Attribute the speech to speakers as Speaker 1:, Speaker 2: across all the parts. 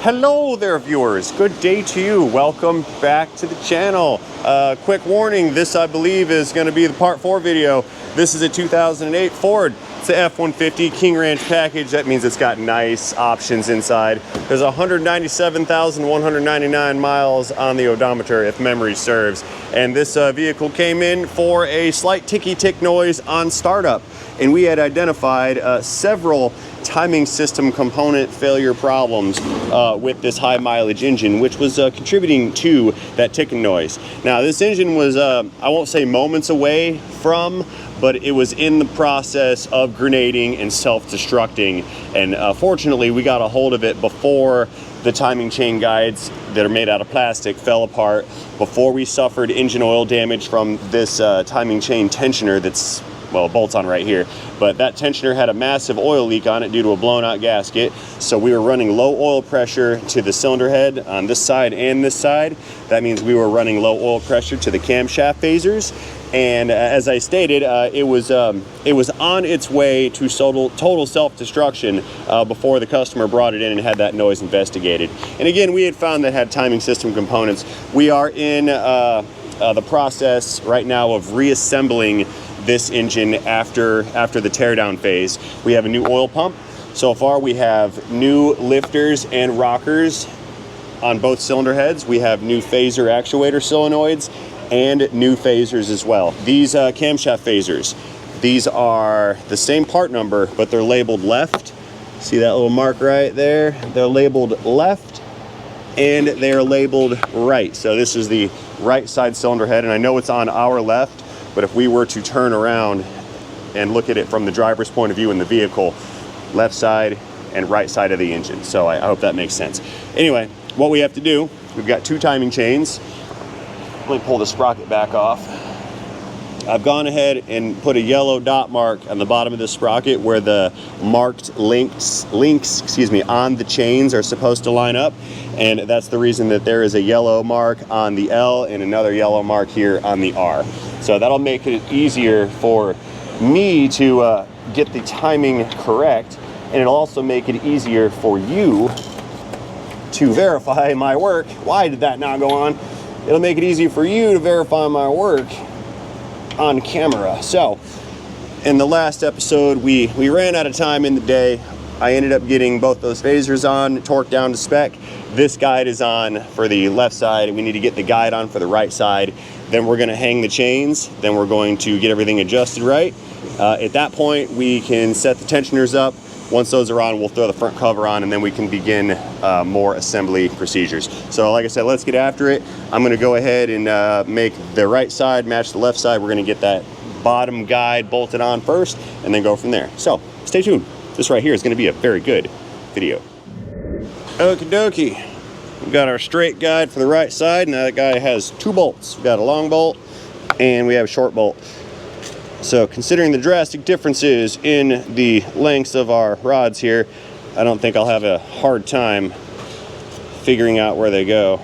Speaker 1: Hello there, viewers. Good day to you. Welcome back to the channel. Quick warning, this I believe is going to be the part 4 video. This is a 2008 Ford. It's the F-150 King Ranch package. That means it's got nice options inside. There's 197,199 miles on the odometer, if memory serves. And this vehicle came in for a slight ticky-tick noise on startup. And we had identified several timing system component failure problems with this high mileage engine, which was contributing to that ticking noise. Now, this engine was, I won't say moments away from, but it was in the process of grenading and self-destructing. And fortunately, we got a hold of it before the timing chain guides that are made out of plastic fell apart, before we suffered engine oil damage from this timing chain tensioner that's, well, bolts on right here, but that tensioner had a massive oil leak on it due to a blown out gasket. So we were running low oil pressure to the cylinder head on this side and this side. That means we were running low oil pressure to the camshaft phasers. And as I stated, it was on its way to total self-destruction before the customer brought it in and had that noise investigated. And again, we had found that it had timing system components. We are in the process right now of reassembling this engine after the teardown phase. We have a new oil pump. So far we have new lifters and rockers on both cylinder heads. We have new phaser actuator solenoids and new phasers as well. These camshaft phasers, these are the same part number, but they're labeled left. See that little mark right there? They're labeled left and they're labeled right. So this is the right side cylinder head, and I know it's on our left, but if we were to turn around and look at it from the driver's point of view in the vehicle, left side and right side of the engine. So I hope that makes sense. Anyway, what we have to do, we've got two timing chains. Let me pull the sprocket back off. I've gone ahead and put a yellow dot mark on the bottom of the sprocket where the marked links on the chains are supposed to line up. And that's the reason that there is a yellow mark on the L and another yellow mark here on the R. So that'll make it easier for me to get the timing correct, and it'll also make it easier for you to verify my work. Why did that not go on? It'll make it easier for you to verify my work on camera. So in the last episode, we ran out of time in the day. I ended up getting both those phasers on, torqued down to spec. This guide is on for the left side. We need to get the guide on for the right side. Then we're gonna hang the chains. Then we're going to get everything adjusted right. At that point, we can set the tensioners up. Once those are on, we'll throw the front cover on, and then we can begin more assembly procedures. So like I said, let's get after it. I'm gonna go ahead and make the right side match the left side. We're gonna get that bottom guide bolted on first, and then go from there. So stay tuned. This right here is gonna be a very good video. Okie dokie. We've got our straight guide for the right side, and that guy has two bolts. We've got a long bolt, and we have a short bolt. So considering the drastic differences in the lengths of our rods here, I don't think I'll have a hard time figuring out where they go.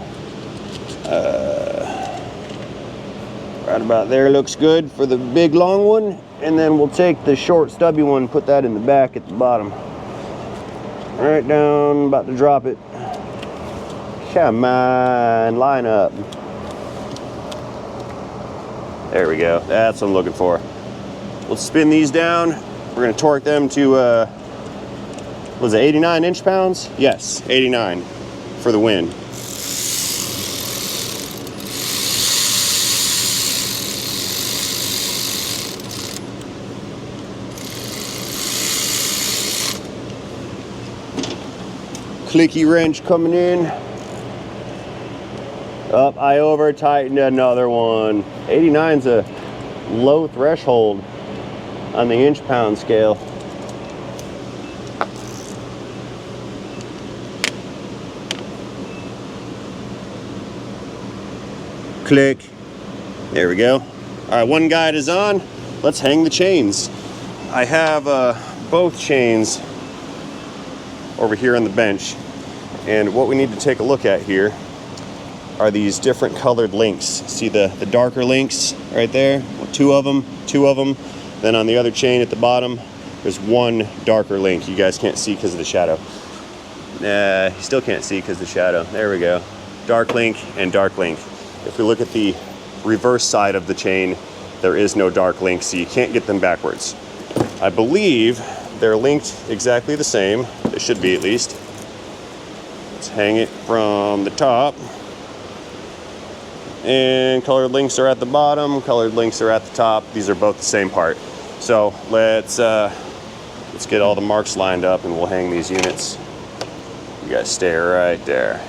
Speaker 1: Right about there looks good for the big long one, and then we'll take the short stubby one and put that in the back at the bottom. Right down, about to drop it. Come on, line up. There we go, that's what I'm looking for. We'll spin these down. We're gonna torque them to, was it 89 inch-pounds? Yes, 89 for the win. Clicky wrench coming in. Up, I over tightened another one. 89's a low threshold on the inch-pound scale. Click. There we go. All right, one guide is on. Let's hang the chains. I have both chains over here on the bench, and what we need to take a look at here are these different colored links. See the darker links right there? Two of them. Then on the other chain at the bottom, there's one darker link. You guys can't see because of the shadow. You still can't see because the shadow. There we go. Dark link and dark link. If we look at the reverse side of the chain, there is no dark link, so you can't get them backwards. I believe they're linked exactly the same. They should be, at least. Let's hang it from the top. And colored links are at the bottom, colored links are at the top. These are both the same part. So let's get all the marks lined up and we'll hang these units. You guys stay right there.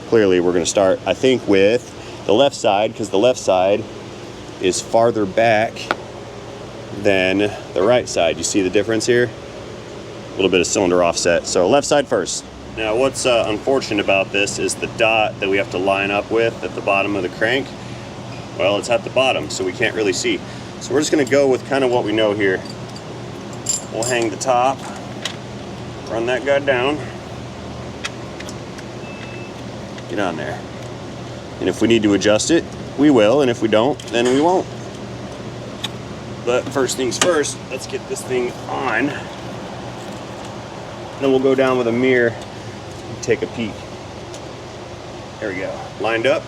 Speaker 1: Clearly we're gonna start, I think, with the left side, because the left side is farther back than the right side. You see the difference here? A little bit of cylinder offset. So left side first. Now what's unfortunate about this is the dot that we have to line up with at the bottom of the crank. Well, it's at the bottom, so we can't really see. So we're just gonna go with kind of what we know here. We'll hang the top, run that guy down, get on there. And if we need to adjust it, we will, and if we don't, then we won't. But first things first, let's get this thing on. Then we'll go down with a mirror and take a peek. There we go, lined up.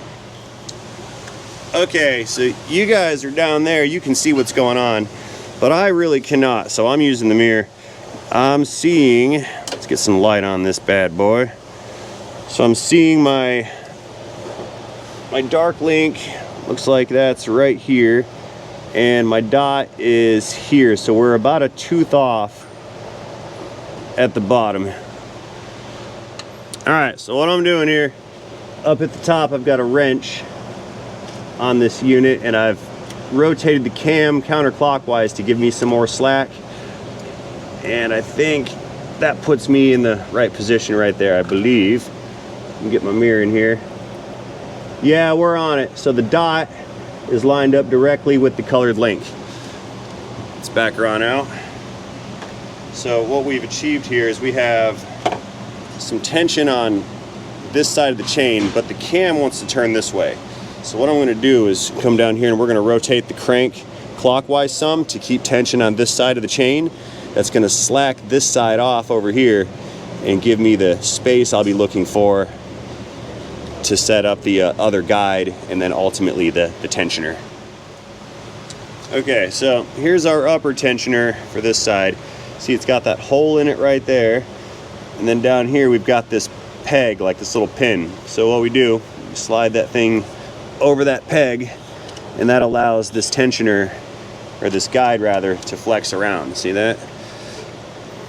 Speaker 1: Okay, so you guys are down there, you can see what's going on, but I really cannot, so I'm using the mirror. I'm seeing, let's get some light on this bad boy. So I'm seeing my dark link, looks like that's right here, and my dot is here, so we're about a tooth off at the bottom. All right, so what I'm doing here, up at the top, I've got a wrench on this unit, and I've rotated the cam counterclockwise to give me some more slack, and I think that puts me in the right position right there, I believe. Let me get my mirror in here. Yeah, we're on it. So the dot is lined up directly with the colored link. Let's back her on out. So what we've achieved here is we have some tension on this side of the chain, but the cam wants to turn this way. So what I'm going to do is come down here and we're going to rotate the crank clockwise some to keep tension on this side of the chain. That's going to slack this side off over here and give me the space I'll be looking for to set up the other guide and then ultimately the tensioner. Okay, so here's our upper tensioner for this side. See, it's got that hole in it right there, and then down here we've got this peg, like this little pin. So what we do, we slide that thing over that peg, and that allows this tensioner, or this guide rather, to flex around. See that?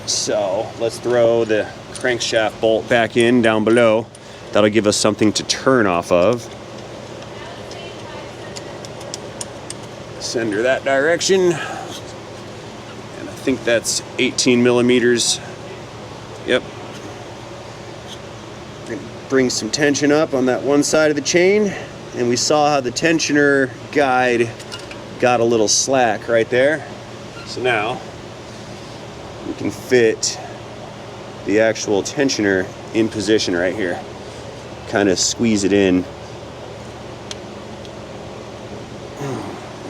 Speaker 1: So let's throw the crankshaft bolt back in down below. That'll give us something to turn off of. Send her that direction. And I think that's 18 millimeters. Yep. We're gonna bring some tension up on that one side of the chain. And we saw how the tensioner guide got a little slack right there. So now we can fit the actual tensioner in position right here. Kind of squeeze it in.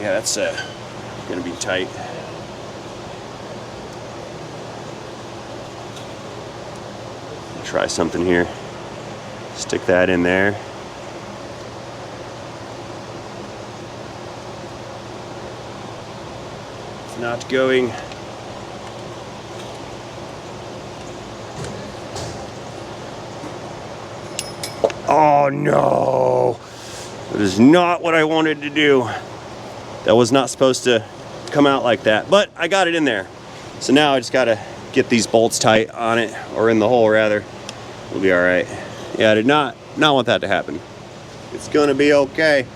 Speaker 1: Yeah, that's gonna be tight. Try something here. Stick that in there. It's not going. Oh no, that is not what I wanted to do. That was not supposed to come out like that, but I got it in there. So now I just gotta get these bolts tight on it, or in the hole rather. We'll be all right. Yeah, I did not want that to happen. It's gonna be okay.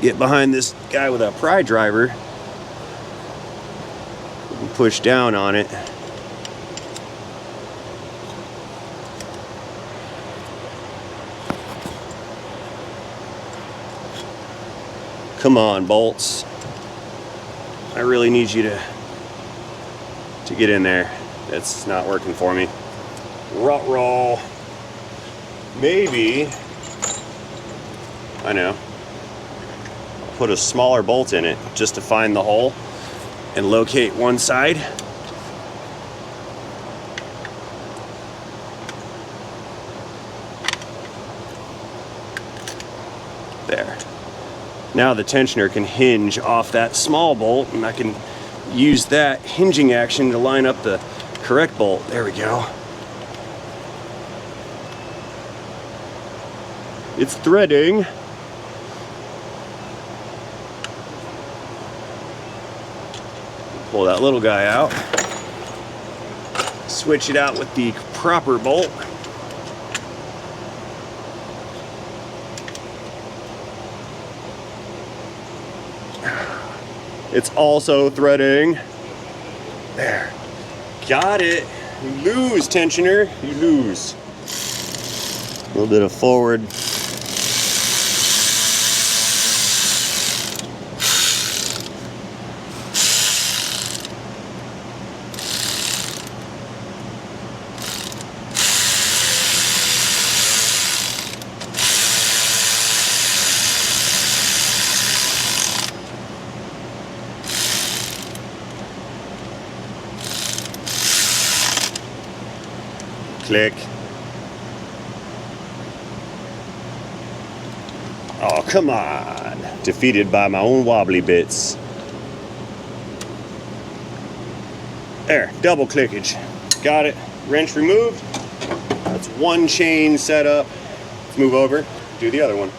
Speaker 1: Get behind this guy with a pry driver and push down on it. Come on, bolts. I really need you to get in there. It's not working for me. Rut roll. Maybe, I know, I'll put a smaller bolt in it just to find the hole and locate one side. There. Now the tensioner can hinge off that small bolt, and I can use that hinging action to line up the correct bolt. There we go. It's threading. Pull that little guy out. Switch it out with the proper bolt. It's also threading. There. Got it. You lose, tensioner. You lose. A little bit of forward. Click. Oh, come on. Defeated by my own wobbly bits. There, double clickage. Got it. Wrench removed. That's one chain set up. Let's move over, do the other one.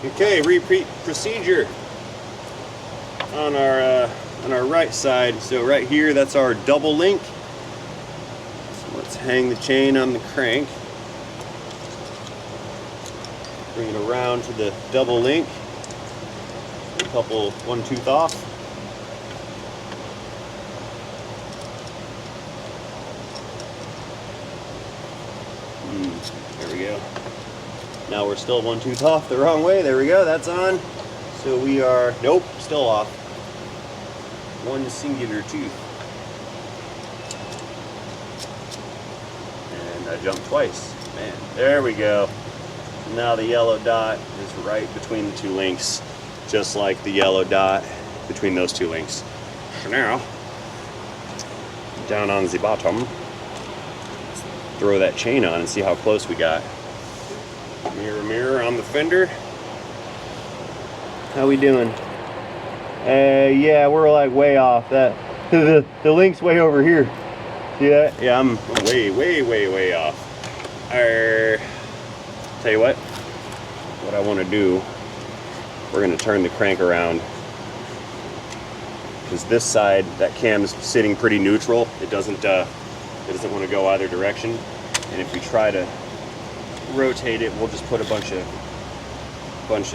Speaker 1: Okay, repeat procedure on our right side. So right here, that's our double link. Let's hang the chain on the crank. Bring it around to the double link. A couple, one tooth off. There we go. Now we're still one tooth off the wrong way. There we go, that's on. So we are, nope, still off. One singular tooth. I jumped twice. Man, there we go. Now the yellow dot is right between the two links, just like the yellow dot between those two links. So now, down on the bottom, throw that chain on and see how close we got. Mirror, mirror on the fender. How we doing? Yeah, we're like way off. That the link's way over here. See that? Yeah, I'm way off. Tell you what I want to do, we're going to turn the crank around, because this side, that cam's sitting pretty neutral. It doesn't want to go either direction, and if we try to rotate it, we'll just put a bunch of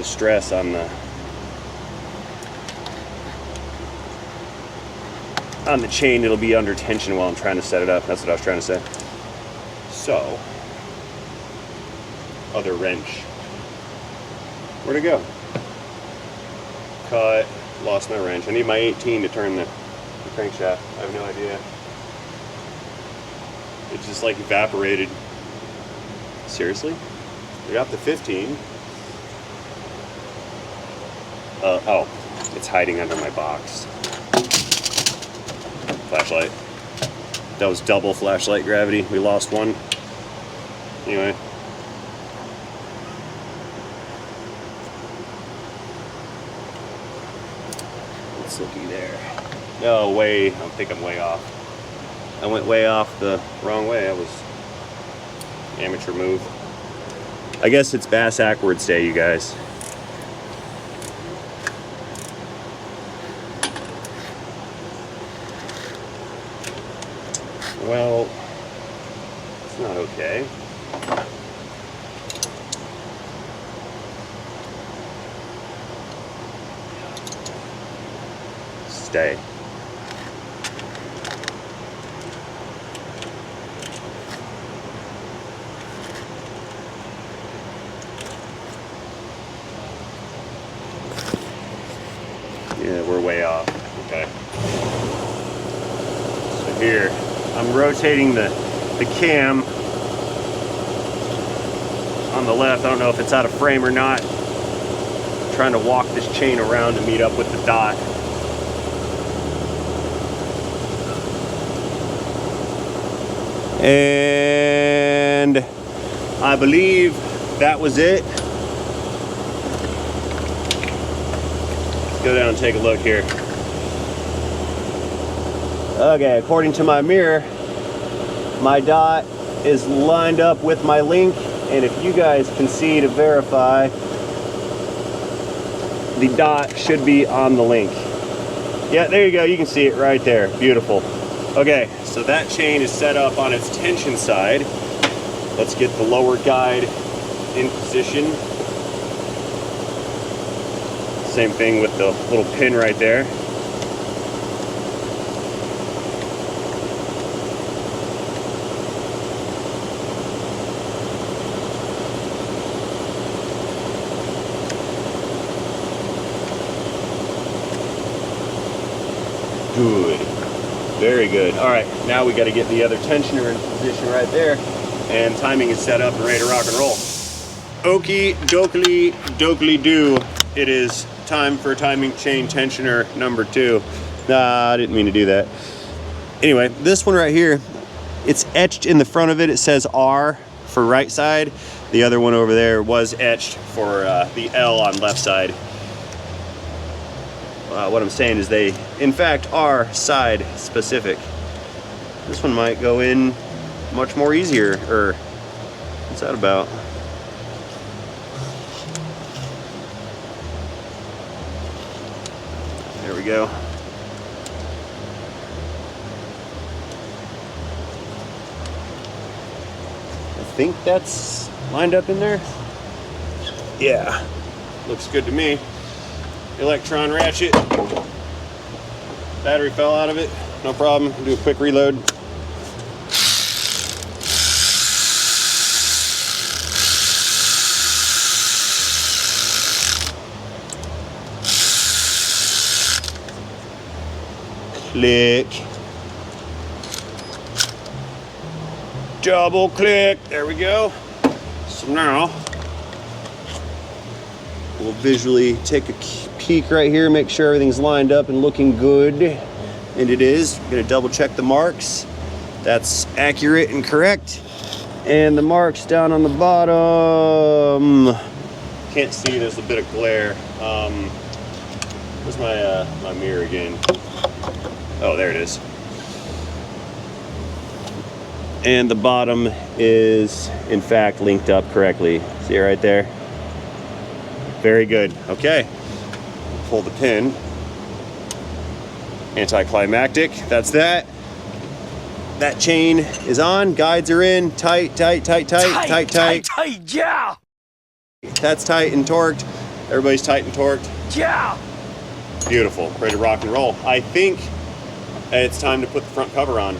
Speaker 1: stress on the chain. It'll be under tension while I'm trying to set it up. That's what I was trying to say. So, other wrench. Where'd it go? Cut. Lost my wrench. I need my 18 to turn the crankshaft. I have no idea. It just like evaporated. Seriously? We got the 15. Oh, it's hiding under my box. Flashlight. That was double flashlight gravity. We lost one. Anyway. It's looky there. No, I think I'm way off. I went way off the wrong way. That was amateur move. I guess it's Bass Ackwards Day, you guys. Well, it's not okay. Stay. Yeah, we're way off. Okay. So here, I'm rotating the cam on the left. I don't know if it's out of frame or not. I'm trying to walk this chain around to meet up with the dot. And I believe that was it. go down and take a look here. Okay, according to my mirror, my dot is lined up with my link, and if you guys can see to verify, the dot should be on the link. Yeah, there you go, you can see it right there, beautiful. Okay, so that chain is set up on its tension side. Let's get the lower guide in position. Same thing with the little pin right there. Good, very good. All right, now we got to get the other tensioner in position right there, and timing is set up and ready to rock and roll. Okie dokie do. It is time for timing chain tensioner number 2. Nah, I didn't mean to do that. Anyway, this one right here, it's etched in the front of it. It says R for right side. The other one over there was etched for the L on left side. What I'm saying is they, in fact, are side specific. This one might go in much more easier, or what's that about? There we go. I think that's lined up in there. Yeah, looks good to me. Electron ratchet. Battery fell out of it. No problem. Do a quick reload. Click. Double click. There we go. So now we'll visually take a peek right here, make sure everything's lined up and looking good, and it is. I'm gonna double check the marks. That's accurate and correct. And the marks down on the bottom, can't see, there's a bit of glare. Where's my mirror again? Oh, there it is. And the bottom is in fact linked up correctly. See it right there? Very good. Okay, pull the pin. Anticlimactic, that's that. That chain is on, guides are in, tight,
Speaker 2: yeah!
Speaker 1: That's tight and torqued. Everybody's tight and torqued.
Speaker 2: Yeah!
Speaker 1: Beautiful, ready to rock and roll. I think it's time to put the front cover on.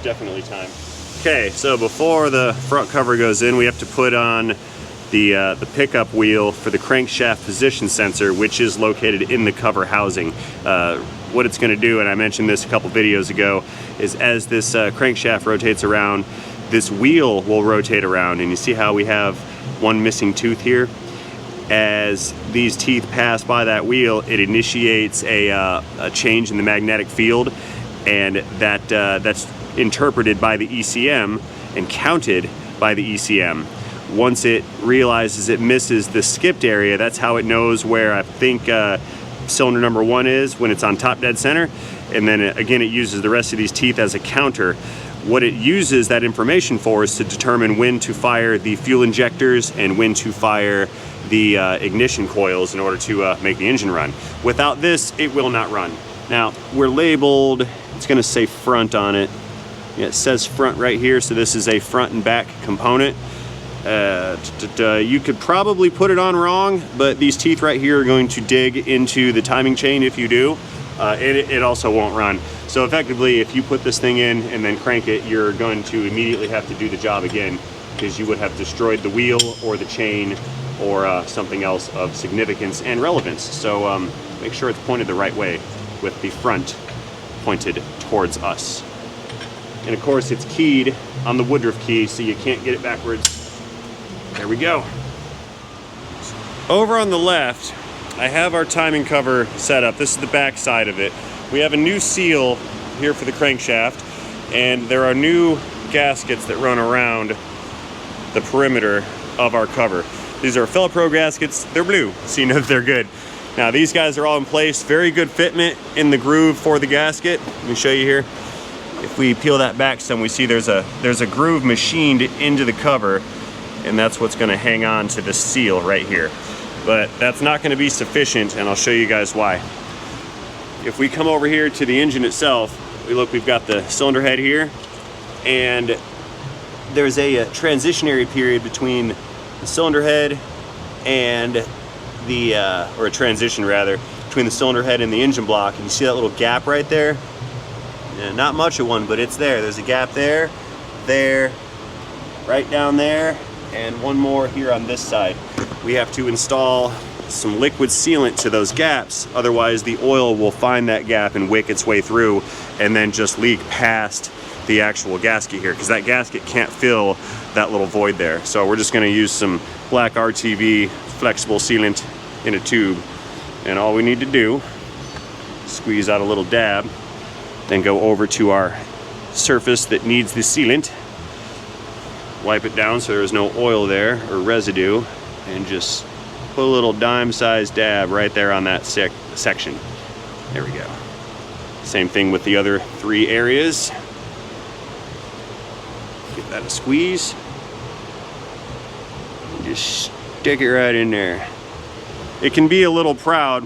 Speaker 1: Definitely time. Okay, so before the front cover goes in, we have to put on the pickup wheel for the crankshaft position sensor, which is located in the cover housing. What it's going to do, and I mentioned this a couple videos ago, is as this crankshaft rotates around, this wheel will rotate around, and you see how we have one missing tooth here? As these teeth pass by that wheel, it initiates a change in the magnetic field, and that's interpreted by the ECM and counted by the ECM. Once it realizes it misses the skipped area, that's how it knows where I think cylinder number 1 is when it's on top dead center, and then again it uses the rest of these teeth as a counter. What it uses that information for is to determine when to fire the fuel injectors and when to fire the ignition coils in order to make the engine run. Without this, it will not run. Now, we're labeled, it's gonna say front on it. Yeah, it says front right here, so this is a front and back component. You could probably put it on wrong, but these teeth right here are going to dig into the timing chain if you do. It also won't run. So effectively, if you put this thing in and then crank it, you're going to immediately have to do the job again, because you would have destroyed the wheel or the chain or something else of significance and relevance. So make sure it's pointed the right way with the front pointed towards us. And of course it's keyed on the Woodruff key, so you can't get it backwards. There we go. Over on the left, I have our timing cover set up. This is the back side of it. We have a new seal here for the crankshaft, and there are new gaskets that run around the perimeter of our cover. These are Fellow Pro gaskets. They're blue, so you know that they're good. Now these guys are all in place, very good fitment in the groove for the gasket. Let me show you here. If we peel that back some, we see there's a groove machined into the cover, and that's what's gonna hang on to the seal right here. But that's not gonna be sufficient, and I'll show you guys why. If we come over here to the engine itself, we've got the cylinder head here, and there's a transitionary period between the cylinder head and or a transition rather, between the cylinder head and the engine block. And you see that little gap right there? Yeah, not much of one, but it's there. There's a gap there, right down there, and one more here on this side. We have to install some liquid sealant to those gaps, otherwise the oil will find that gap and wick its way through and then just leak past the actual gasket here, because that gasket can't fill that little void there. So we're just going to use some black RTV flexible sealant in a tube, and all we need to do, squeeze out a little dab, then go over to our surface that needs the sealant, wipe it down so there's no oil there or residue, and just put a little dime-sized dab right there on that section. There we go. Same thing with the other 3 areas. Give that a squeeze. And just stick it right in there. It can be a little proud,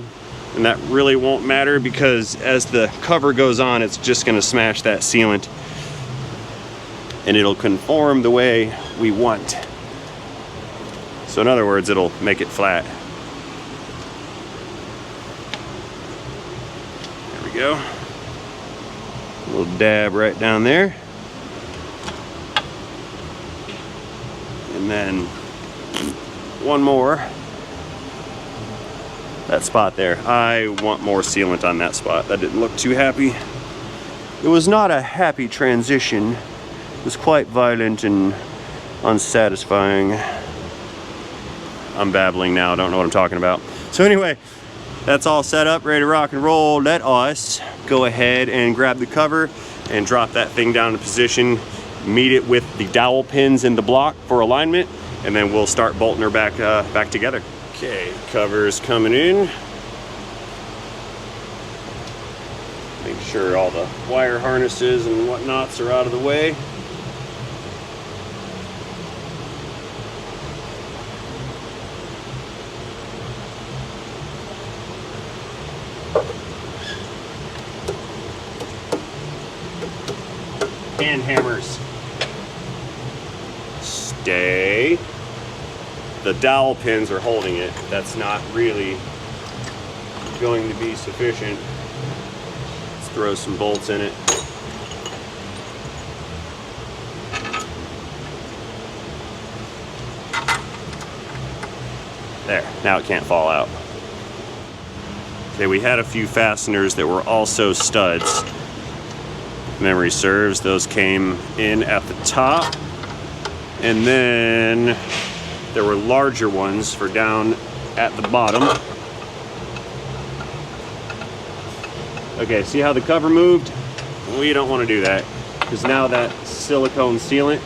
Speaker 1: and that really won't matter, because as the cover goes on, it's just going to smash that sealant and it'll conform the way we want. So in other words, it'll make it flat. There we go. A little dab right down there. And then one more. That spot there. I want more sealant on that spot. That didn't look too happy. It was not a happy transition. It was quite violent and unsatisfying. I'm babbling now, I don't know what I'm talking about. So anyway, that's all set up, ready to rock and roll. Let us go ahead and grab the cover and drop that thing down in position, meet it with the dowel pins in the block for alignment, and then we'll start bolting her back together. Okay, cover's coming in. Make sure all the wire harnesses and whatnots are out of the way. Hand hammers. Stay. The dowel pins are holding it. That's not really going to be sufficient. Let's throw some bolts in it. There, now it can't fall out. Okay, we had a few fasteners that were also studs. Memory serves, those came in at the top, and then there were larger ones for down at the bottom. Okay, see how the cover moved? We don't want to do that, because now that silicone sealant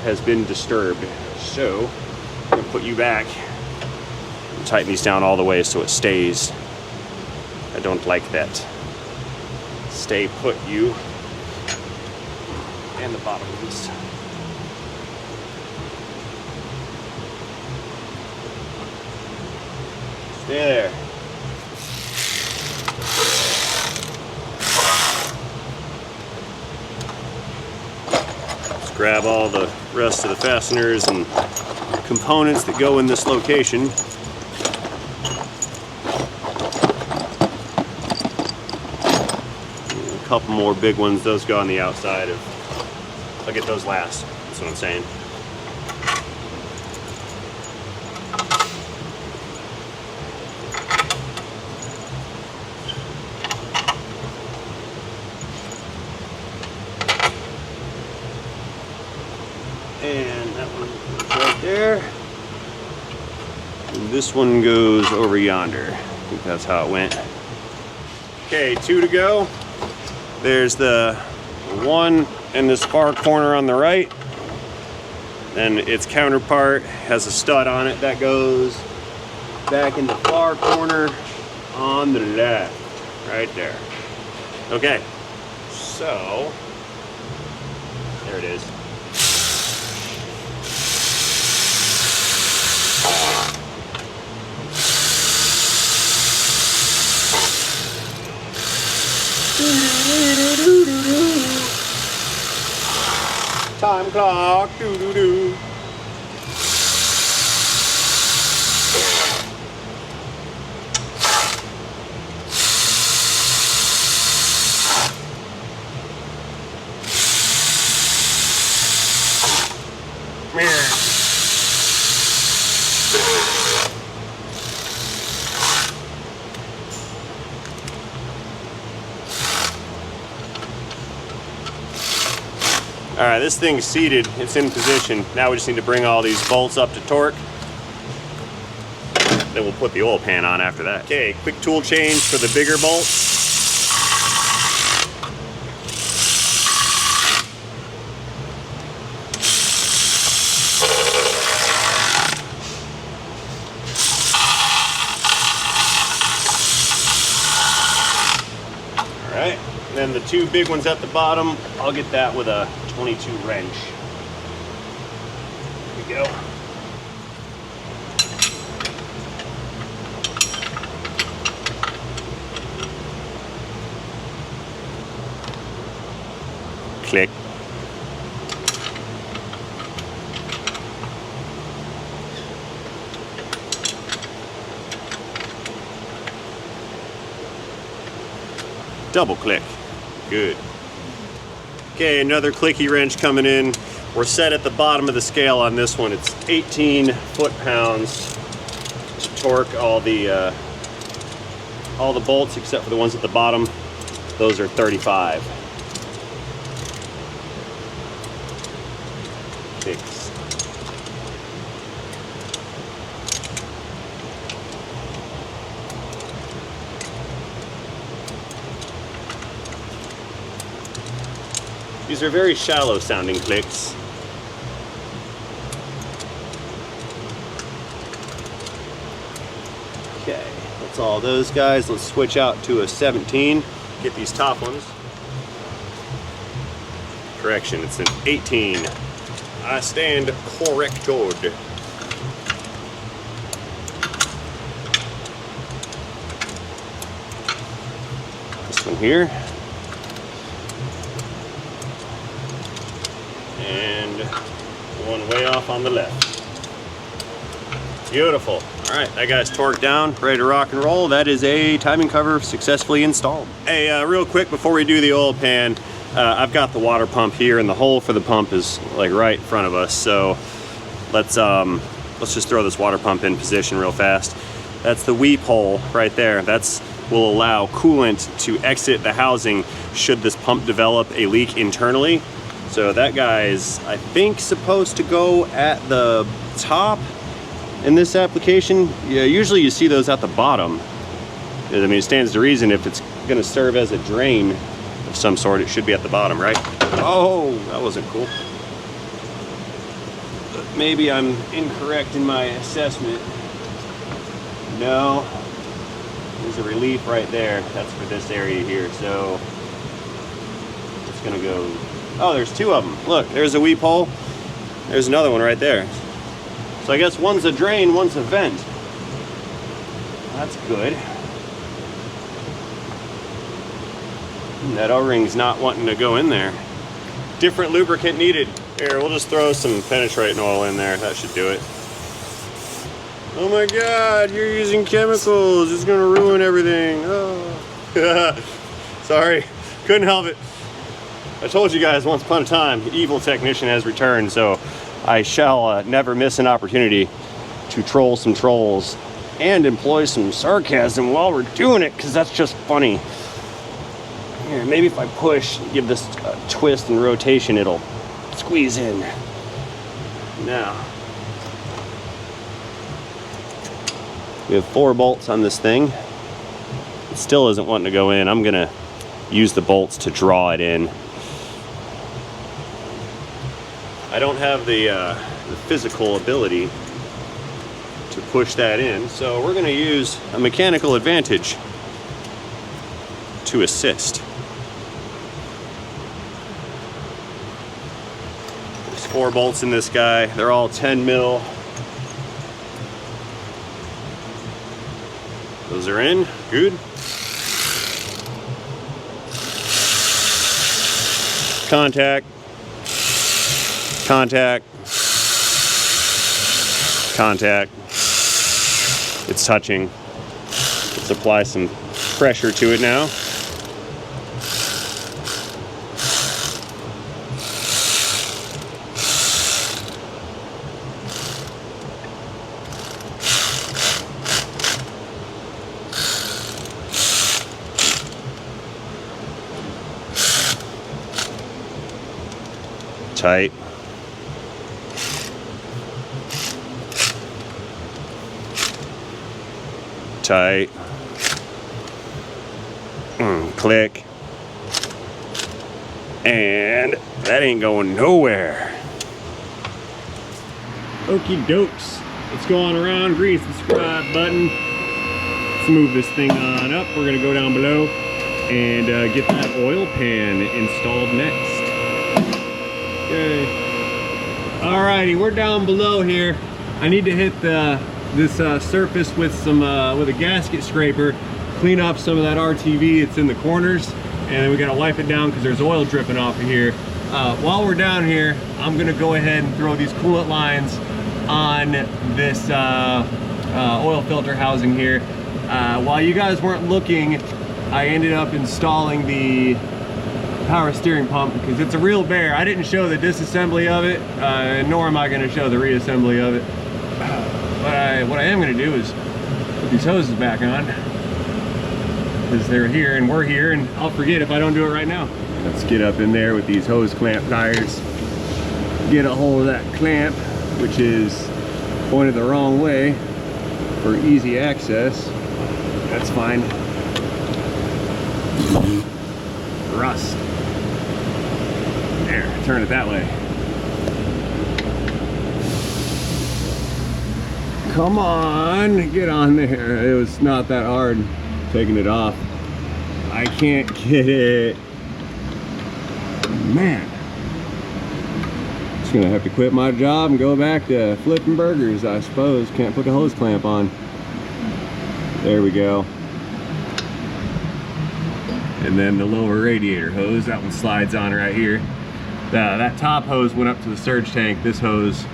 Speaker 1: has been disturbed. So I'm going to put you back and tighten these down all the way so it stays. I don't like that. Stay put, you, and the bottoms. Stay there. Let's grab all the rest of the fasteners and components that go in this location. A couple more big ones, those go on the outside of, I'll get those last, that's what I'm saying. And that one goes right there. And this one goes over yonder. I think that's how it went. Okay, 2 to go. There's the one in this far corner on the right. Then its counterpart has a stud on it that goes back in the far corner on the left, right there. Okay, so there it is. Time clock, doo-doo-doo. All right, this thing's seated, it's in position. Now we just need to bring all these bolts up to torque. Then we'll put the oil pan on after that. Okay, quick tool change for the bigger bolts. All right, and then the two big ones at the bottom, I'll get that with a 22 wrench. Here we go. Click. Double click. Good. Okay, another clicky wrench coming in. We're set at the bottom of the scale on this one. It's 18 foot-pounds to torque all the bolts except for the ones at the bottom. Those are 35. Fix. These are very shallow sounding clicks. Okay, that's all those guys. Let's switch out to a 17. Get these top ones. Correction, it's an 18. I stand corrected. This one here. And one way off on the left. Beautiful. All right, that guy's torqued down, ready to rock and roll. That is a timing cover successfully installed. Hey, real quick before we do the oil pan, I've got the water pump here, and the hole for the pump is like right in front of us. So let's just throw this water pump in position real fast. That's the weep hole right there. That's will allow coolant to exit the housing should this pump develop a leak internally. So that guy's, I think, supposed to go at the top in this application. Yeah, usually you see those at the bottom. I mean, it stands to reason if it's gonna serve as a drain of some sort, it should be at the bottom, right? Oh, that wasn't cool. But maybe I'm incorrect in my assessment. No, there's a relief right there. That's for this area here. So it's gonna go. Oh, there's two of them. Look, there's a weep hole. There's another one right there. So I guess one's a drain, one's a vent. That's good. That O-ring's not wanting to go in there. Different lubricant needed. Here, we'll just throw some penetrating oil in there. That should do it. Oh my God, you're using chemicals. It's gonna ruin everything. Oh. Sorry, couldn't help it. I told you guys once upon a time, evil technician has returned, so I shall never miss an opportunity to troll some trolls and employ some sarcasm while we're doing it, because that's just funny. Here, maybe if I push, give this a twist and rotation, it'll squeeze in. Now, we have 4 bolts on this thing. It still isn't wanting to go in. I'm gonna use the bolts to draw it in. I don't have the physical ability to to push that in. So we're gonna use a mechanical advantage to assist. There's 4 bolts in this guy. They're all 10 mil. Those are in, good. Contact, contact, contact. It's touching. Let's apply some pressure to it now. Tight. Tight. Click. And that ain't going nowhere. Okie dokes. Let's go on around, green subscribe button. Let's move this thing on up. We're gonna go down below and get that oil pan installed next. Okay. Alrighty, we're down below here. I need to hit this surface with some with a gasket scraper, clean up some of that RTV that's in the corners, and then we gotta wipe it down because there's oil dripping off of here. While we're down here, I'm gonna go ahead and throw these coolant lines on this oil filter housing here. While you guys weren't looking, I ended up installing the power steering pump because it's a real bear. I didn't show the disassembly of it, nor am I going to show the reassembly of it. But what I am going to do is put these hoses back on because they're here and we're here, and I'll forget if I don't do it right now. Let's get up in there with these hose clamp tires, get a hold of that clamp, which is pointed the wrong way for easy access. That's fine. Rust. There, turn it that way. Come on, get on there. It was not that hard taking it off. I can't get it. Man. Just gonna have to quit my job and go back to flipping burgers, I suppose. Can't put the hose clamp on. There we go. And then the lower radiator hose, that one slides on right here. That top hose went up to the surge tank. This hose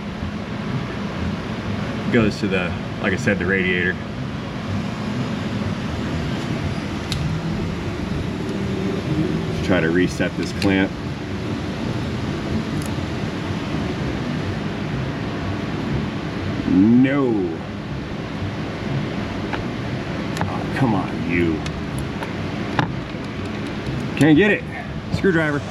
Speaker 1: goes to the, like I said, the radiator. Let's try to reset this clamp. No. Oh, come on, you. Can't get it. Screwdriver.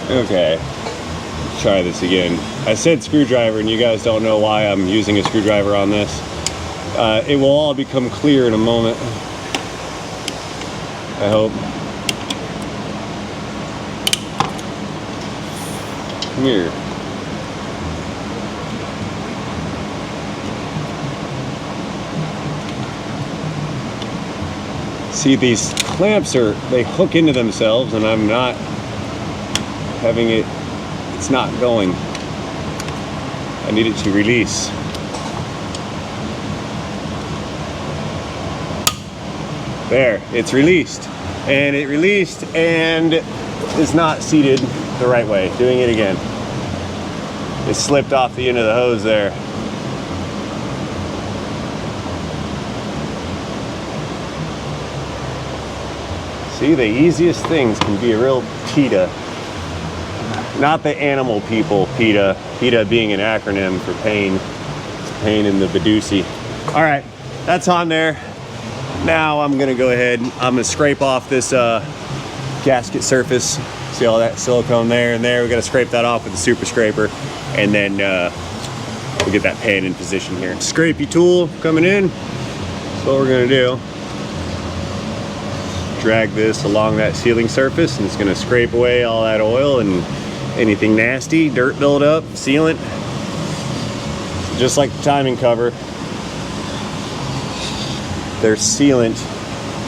Speaker 1: Okay, let's try this again. I said screwdriver and you guys don't know why I'm using a screwdriver on this. It will all become clear in a moment, I hope. Come here. See, these clamps they hook into themselves and I'm not having it, it's not going. I need it to release. There, it's released. And it released and is not seated the right way. Doing it again. It slipped off the end of the hose there. See, the easiest things can be a real PETA. Not the animal people, PETA. PETA being an acronym for pain. Pain in the Badoosie. All right, that's on there. Now I'm gonna go ahead, I'm gonna scrape off this gasket surface. See all that silicone there and there? We gotta scrape that off with the super scraper. And then we'll get that pan in position here. Scrapey tool coming in. That's what we're gonna do. Drag this along that sealing surface and it's gonna scrape away all that oil and anything nasty, dirt buildup, sealant. Just like the timing cover. there's sealant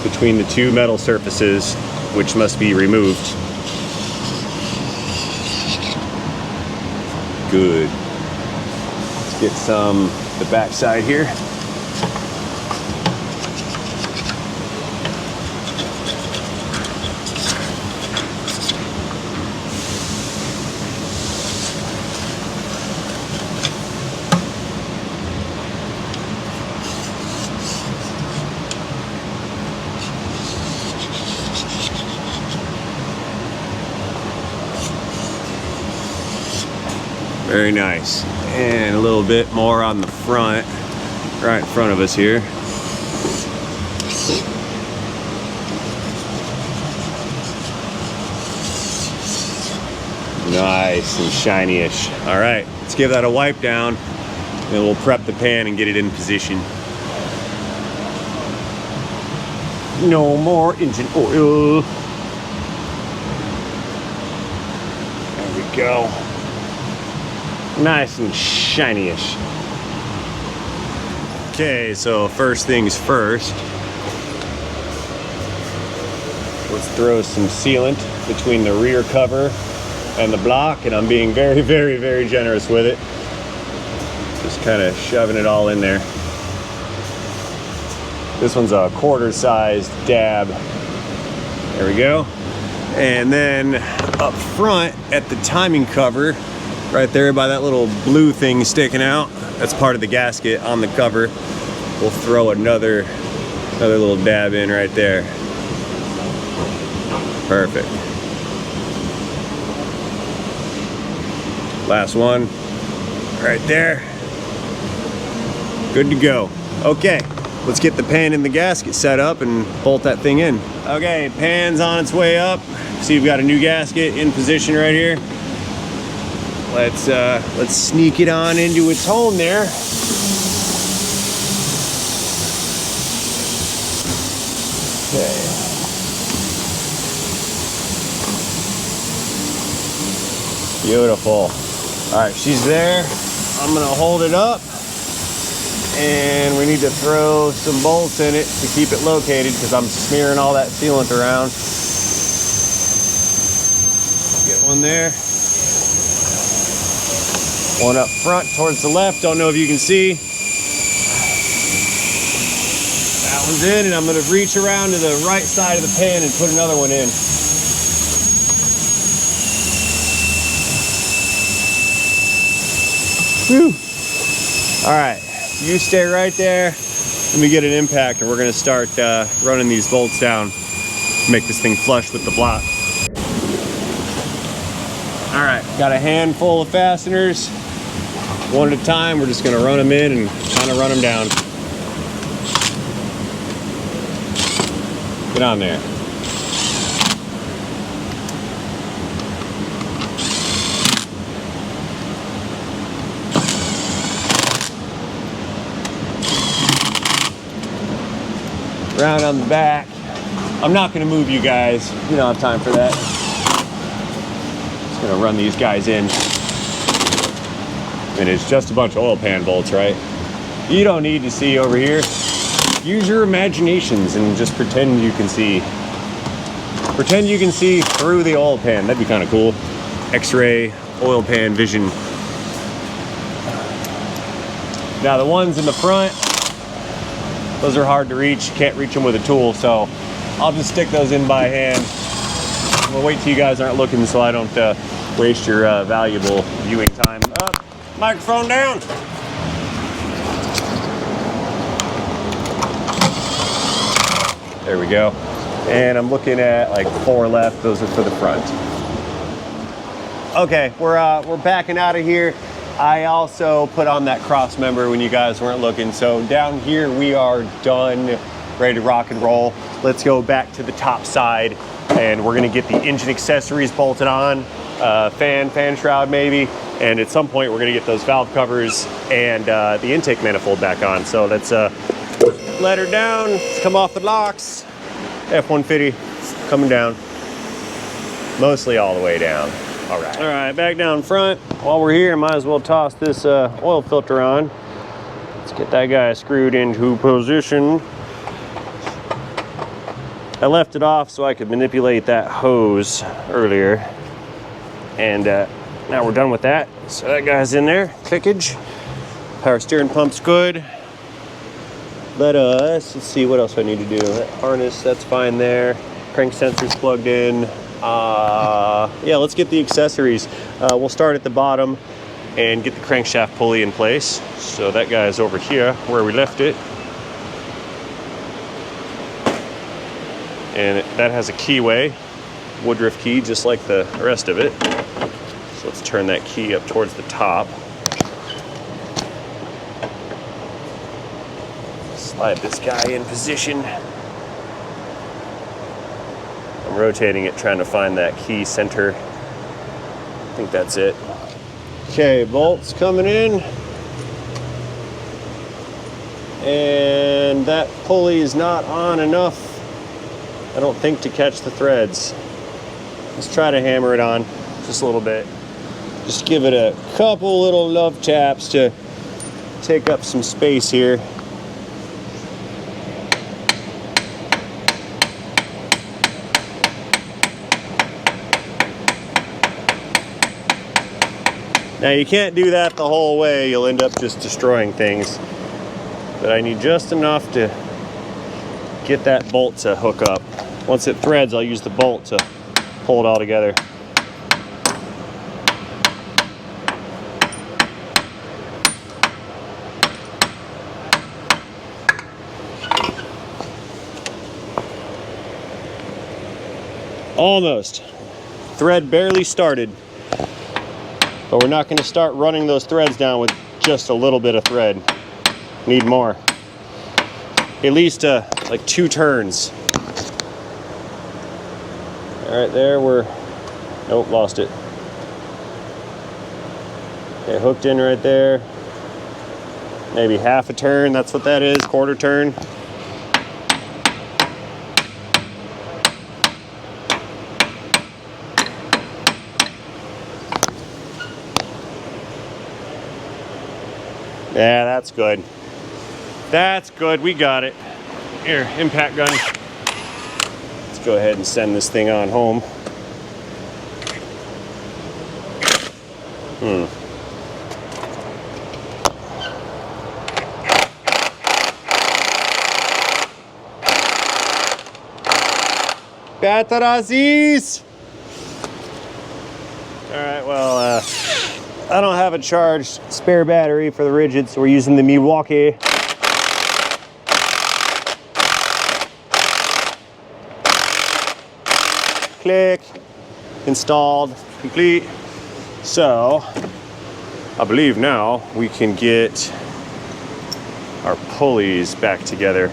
Speaker 1: between the two metal surfaces, which must be removed. Good. Let's get some the back side here. Very nice. And a little bit more on the front, right in front of us here. Nice and shiny-ish. All right, let's give that a wipe down, and we'll prep the pan and get it in position. No more engine oil. There we go. Nice and shiny-ish. Okay, so first things first. Let's throw some sealant between the rear cover and the block, and I'm being very, very, very generous with it. Just kind of shoving it all in there. This one's a quarter-sized dab. There we go. And then up front at the timing cover, right there by that little blue thing sticking out, that's part of the gasket on the cover. We'll throw another little dab in right there. Perfect. Last one, right there. Good to go. Okay, let's get the pan and the gasket set up and bolt that thing in. Okay, pan's on its way up. See, we've got a new gasket in position right here. Let's sneak it on into its home there. Okay. Beautiful. All right, she's there. I'm gonna hold it up, and we need to throw some bolts in it to keep it located because I'm smearing all that sealant around. Get one there. One up front towards the left. Don't know if you can see. That one's in, and I'm gonna reach around to the right side of the pan and put another one in. Whew. All right, you stay right there. Let me get an impact, and we're gonna start running these bolts down. Make this thing flush with the block. All right, got a handful of fasteners. One at a time, we're just gonna run them in and kind of run them down. Get on there. Round on the back. I'm not gonna move you guys. We don't have time for that. Just gonna run these guys in. And it's just a bunch of oil pan bolts, right? You don't need to see over here. Use your imaginations and just pretend you can see. Pretend you can see through the oil pan. That'd be kind of cool. X-ray oil pan vision. Now the ones in the front, those are hard to reach. You can't reach them with a tool, so I'll just stick those in by hand. We'll wait till you guys aren't looking so I don't waste your valuable viewing time. Up, microphone down. There we go. And I'm looking at like 4 left. Those are for the front. Okay, we're backing out of here. I also put on that cross member when you guys weren't looking. So down here we are done, ready to rock and roll. Let's go back to the top side and we're gonna get the engine accessories bolted on, fan shroud maybe, and at some point we're gonna get those valve covers and the intake manifold back on. So let's let her down, let's come off the locks. F-150 coming down, mostly all the way down. All right, back down front. While we're here, might as well toss this oil filter on. Let's get that guy screwed into position. I left it off so I could manipulate that hose earlier. And now we're done with that. So that guy's in there, clickage. Power steering pump's good. Let's see what else I need to do. That harness, that's fine there. Crank sensor's plugged in. Yeah, let's get the accessories. We'll start at the bottom and get the crankshaft pulley in place. So that guy's over here where we left it. And that has a keyway, Woodruff key, just like the rest of it. So let's turn that key up towards the top. Slide this guy in position. I'm rotating it, trying to find that key center. I think that's it. Okay, bolts coming in. And that pulley is not on enough, I don't think, to catch the threads. Let's try to hammer it on just a little bit. Just give it a couple little love taps to take up some space here. Now you can't do that the whole way, you'll end up just destroying things. But I need just enough to get that bolt to hook up. Once it threads, I'll use the bolt to pull it all together. Almost. Thread barely started. But we're not going to start running those threads down with just a little bit of thread. Need more. At least like 2 turns. All right, there we're, nope, lost it. Okay, hooked in right there. Maybe half a turn, that's what that is, quarter turn. Yeah, that's good. That's good, we got it. Here, impact gun. Let's go ahead and send this thing on home. Batarazis! Alright, well, I don't have a charged spare battery for the rigid, so we're using the Milwaukee. Click, installed, complete. So, I believe now we can get our pulleys back together.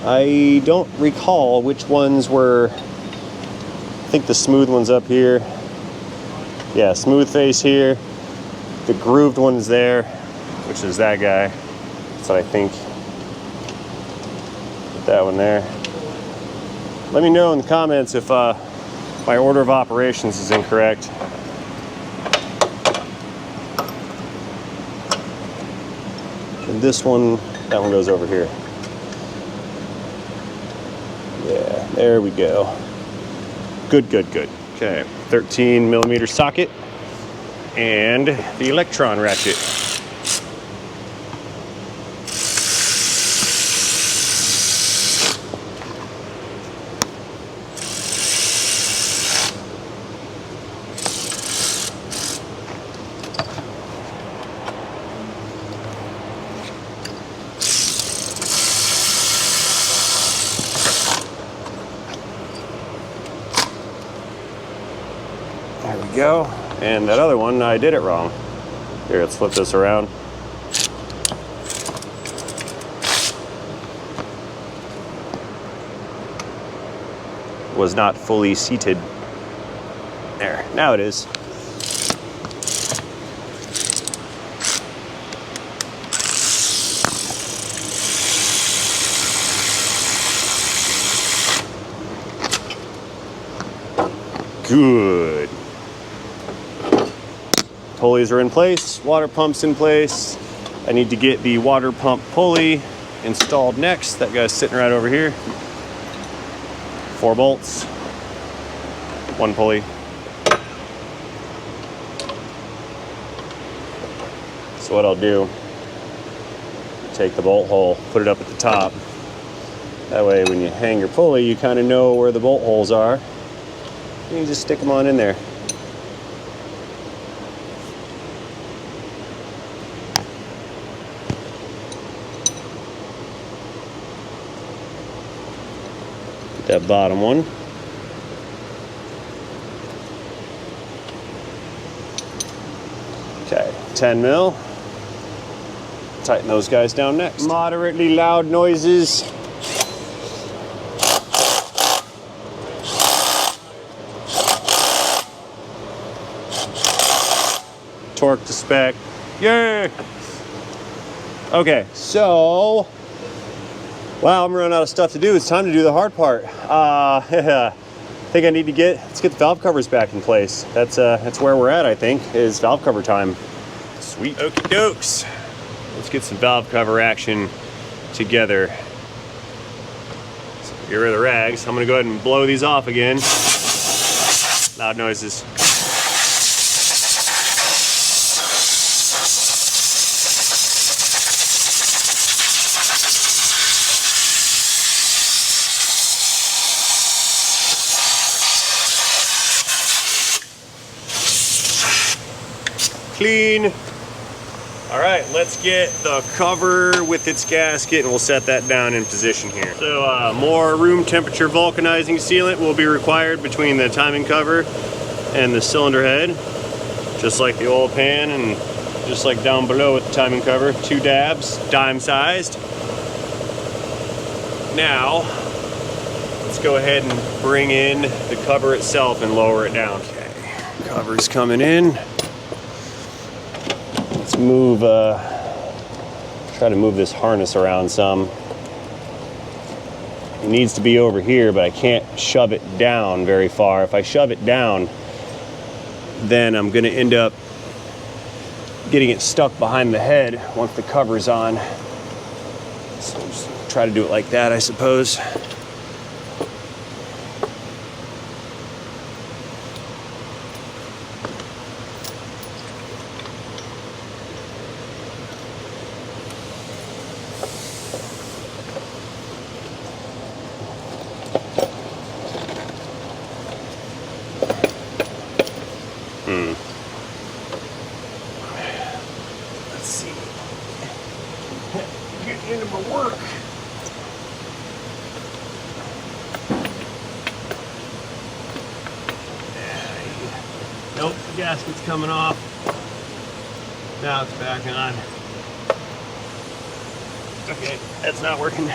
Speaker 1: I don't recall which ones were, I think the smooth one's up here. Yeah, smooth face here. The grooved one's there, which is that guy. So I think, put that one there. Let me know in the comments if my order of operations is incorrect. And this one, that one goes over here. Yeah, there we go. Good, good, good. Okay, 13 millimeter socket and the electron ratchet. There we go. And that other one, I did it wrong. Here, let's flip this around. Was not fully seated. There, now it is. Good. Pulleys are in place, water pump's in place. I need to get the water pump pulley installed next. That guy's sitting right over here. 4 bolts, 1 pulley. So what I'll do, take the bolt hole, put it up at the top. That way when you hang your pulley, you kind of know where the bolt holes are. And you just stick them on in there. Get that bottom one. Okay, 10 mil. Tighten those guys down next. Moderately loud noises. Torque to spec. Yay! Okay, so, wow, I'm running out of stuff to do. It's time to do the hard part. I think I need to let's get the valve covers back in place. That's where we're at, I think, is valve cover time. Sweet. Okie dokes. Let's get some valve cover action together. So get rid of the rags. I'm gonna go ahead and blow these off again. Loud noises. Clean. All right, let's get the cover with its gasket and we'll set that down in position here. So more room temperature vulcanizing sealant will be required between the timing cover and the cylinder head, just like the oil pan and just like down below with the timing cover. 2 dabs, dime sized. Now, let's go ahead and bring in the cover itself and lower it down. Okay, cover's coming in. Let's move, try to move this harness around some. It needs to be over here, but I can't shove it down very far. If I shove it down, then I'm gonna end up getting it stuck behind the head once the cover's on. So just try to do it like that, I suppose. Let's see. Getting into my work. Nope, the gasket's coming off. Now it's back on. Okay, that's not working.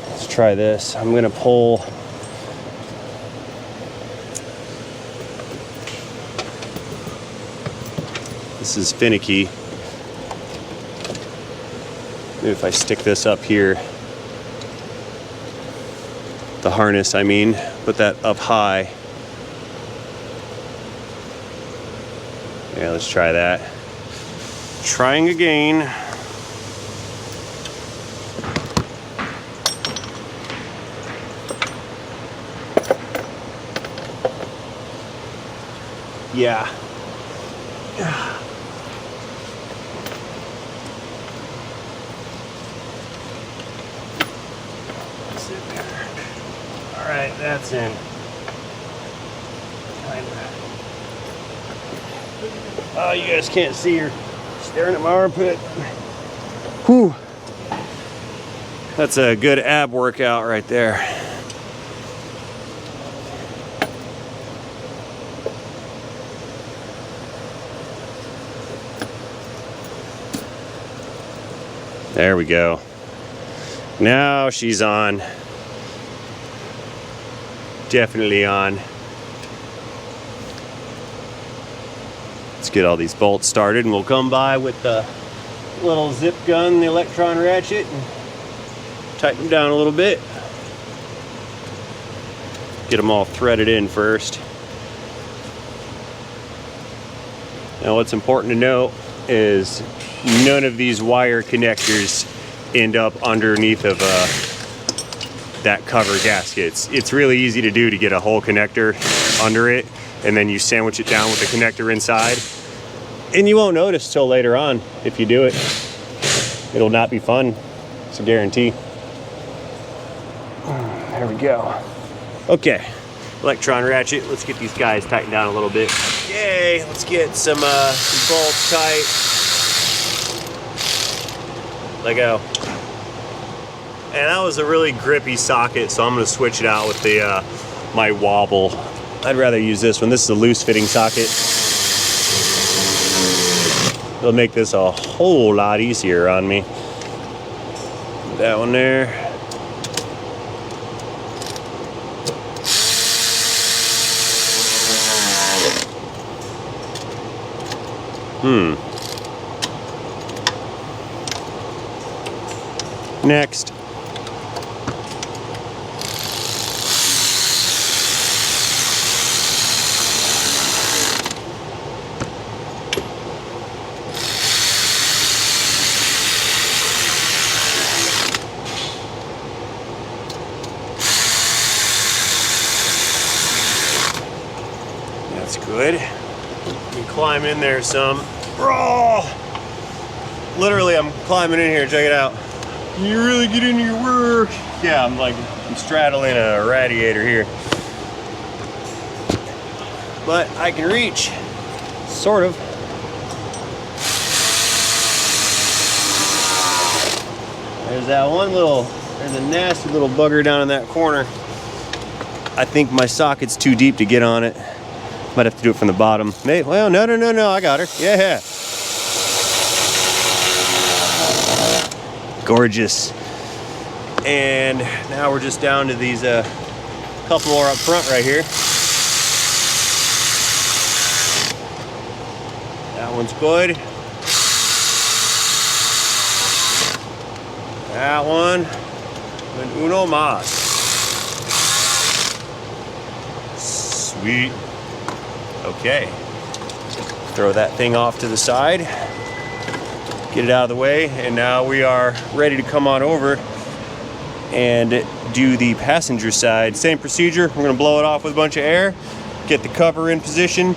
Speaker 1: Let's try this. I'm gonna pull this is finicky. Maybe if I stick this up here, the harness, I mean, put that up high. Yeah, let's try that. Trying again. Yeah. Sit there. All right, that's in. Oh, you guys can't see her staring at my armpit. Whew. That's a good ab workout right there. There we go. Now she's on. Definitely on. Let's get all these bolts started and we'll come by with the little zip gun, the electron ratchet, and tighten them down a little bit. Get them all threaded in first. Now what's important to note is none of these wire connectors end up underneath of that cover gasket. It's really easy to do, to get a whole connector under it, and then you sandwich it down with the connector inside. And you won't notice till later on if you do it. It'll not be fun, it's a guarantee. There we go. Okay, electron ratchet. Let's get these guys tightened down a little bit. Yay, let's get some bolts tight. Let go. And that was a really grippy socket, so I'm gonna switch it out with the my wobble. I'd rather use this one. This is a loose fitting socket. It'll make this a whole lot easier on me. That one there. Next. That's good. You climb in there some. Oh! Literally, I'm climbing in here. Check it out. You really get into your work. Yeah, I'm straddling a radiator here. But I can reach, sort of. There's that one there's a nasty little bugger down in that corner. I think my socket's too deep to get on it. Might have to do it from the bottom. Well, no, I got her. Yeah. Gorgeous. And now we're just down to these couple more up front right here. That one's good. That one. And uno más. Sweet. Okay. Throw that thing off to the side. Get it out of the way, and now we are ready to come on over and do the passenger side. Same procedure. We're gonna blow it off with a bunch of air, get the cover in position,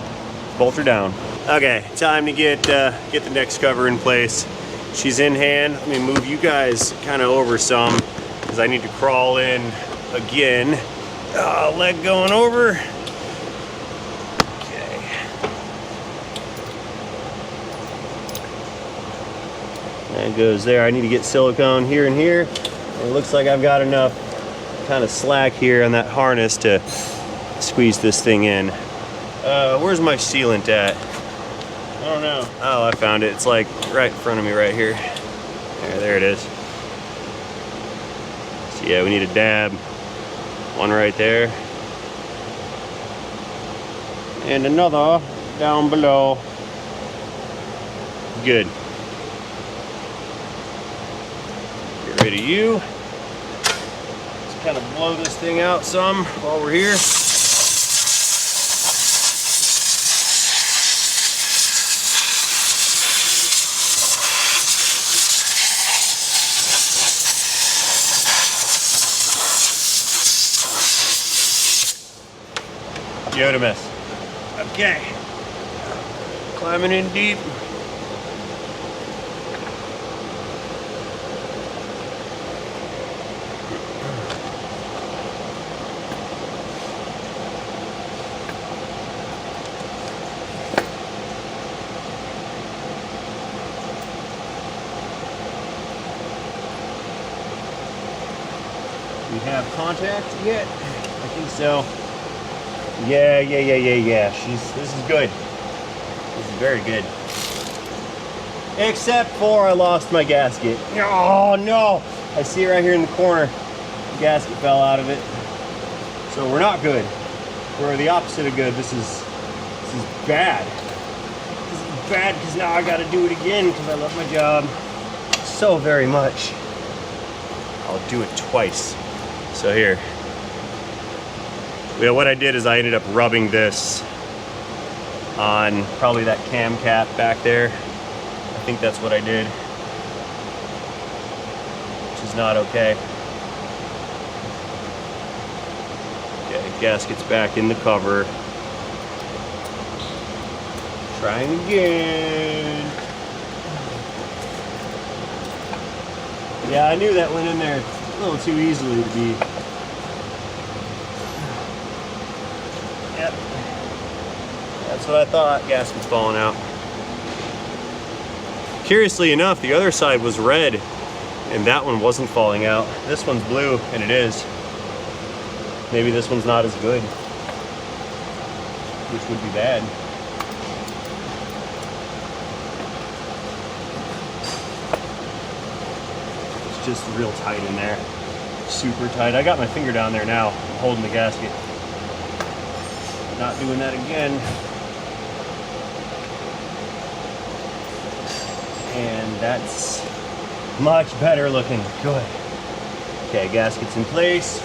Speaker 1: bolt her down. Okay, time to get the next cover in place. She's in hand. Let me move you guys kind of over some, because I need to crawl in again. Leg going over. That goes there. I need to get silicone here and here. It looks like I've got enough kind of slack here on that harness to squeeze this thing in. Where's my sealant at? I don't know. Oh, I found it. It's like right in front of me right here. There it is. So yeah, we need a dab. One right there. And another down below. Good. Get rid of you. Let's kind of blow this thing out some while we're here. Yoda mess. Okay. Climbing in deep. We have contact yet? I think so. Yeah. This is good. This is very good. Except for I lost my gasket. Oh no! I see it right here in the corner. The gasket fell out of it. So we're not good. We're the opposite of good. This is bad. This is bad because now I gotta do it again because I love my job so very much. I'll do it twice. So here. Yeah, what I did is I ended up rubbing this on probably that cam cap back there. I think that's what I did, which is not okay. Gasket's back in the cover. Trying again. Yeah, I knew that went in there a little too easily to be. Yep. That's what I thought. Gasket's falling out. Curiously enough, the other side was red and that one wasn't falling out. This one's blue and it is. Maybe this one's not as good, which would be bad. It's just real tight in there. Super tight. I got my finger down there now. I'm holding the gasket. Not doing that again. And that's much better looking. Good. Okay, gasket's in place.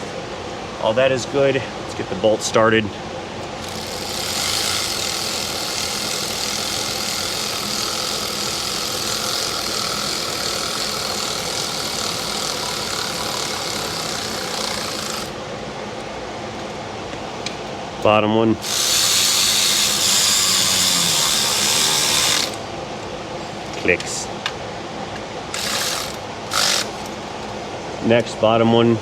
Speaker 1: All that is good. Let's get the bolt started. Bottom one. Clicks. Next, bottom one.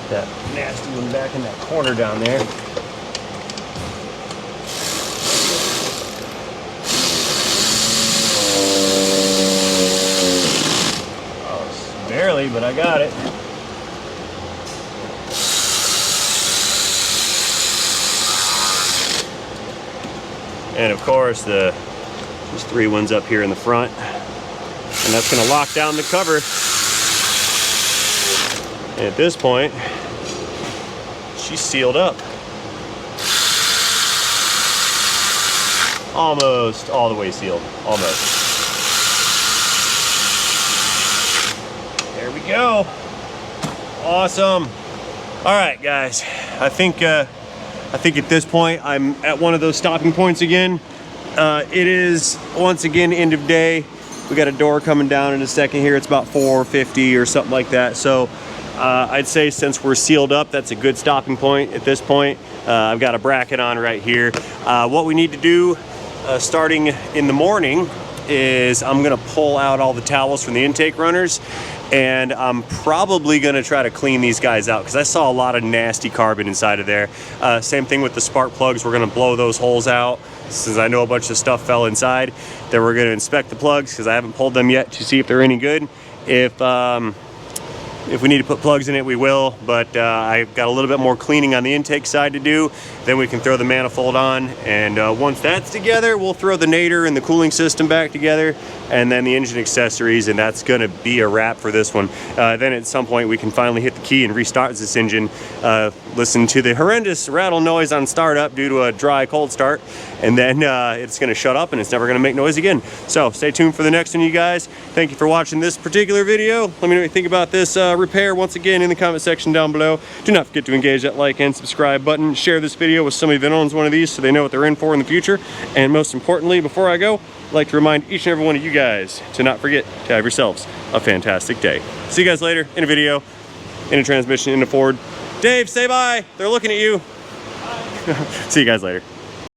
Speaker 1: That nasty one back in that corner down there. Barely, but I got it. And of course, there's 3 ones up here in the front, and that's going to lock down the cover. And at this point, she's sealed up. Almost all the way sealed. Almost. There we go. Awesome. All right, guys. I think at this point I'm at one of those stopping points again. It is once again end of day. We got a door coming down in a second here. It's about 4:50 or something like that. So I'd say since we're sealed up, that's a good stopping point at this point. I've got a bracket on right here. What we need to do starting in the morning is I'm gonna pull out all the towels from the intake runners, and I'm probably gonna try to clean these guys out because I saw a lot of nasty carbon inside of there. Same thing with the spark plugs. We're gonna blow those holes out since I know a bunch of stuff fell inside. Then we're gonna inspect the plugs because I haven't pulled them yet to see if they're any good. If we need to put plugs in it, we will, but I've got a little bit more cleaning on the intake side to do. Then we can throw the manifold on, and once that's together, we'll throw the nadir and the cooling system back together, and then the engine accessories, and that's gonna be a wrap for this one. Then at some point, we can finally hit the key and restart this engine, listen to the horrendous rattle noise on startup due to a dry cold start, and then it's gonna shut up and it's never gonna make noise again. So stay tuned for the next one, you guys. Thank you for watching this particular video. Let me know what you think about this repair once again in the comment section down below. Do not forget to engage that like and subscribe button. Share this video with somebody that owns one of these so they know what they're in for in the future. And most importantly, before I go, I'd like to remind each and every one of you guys to not forget to have yourselves a fantastic day. See you guys later in a video, in a transmission, in a Ford. Dave, say bye. They're looking at you. Bye. See you guys later.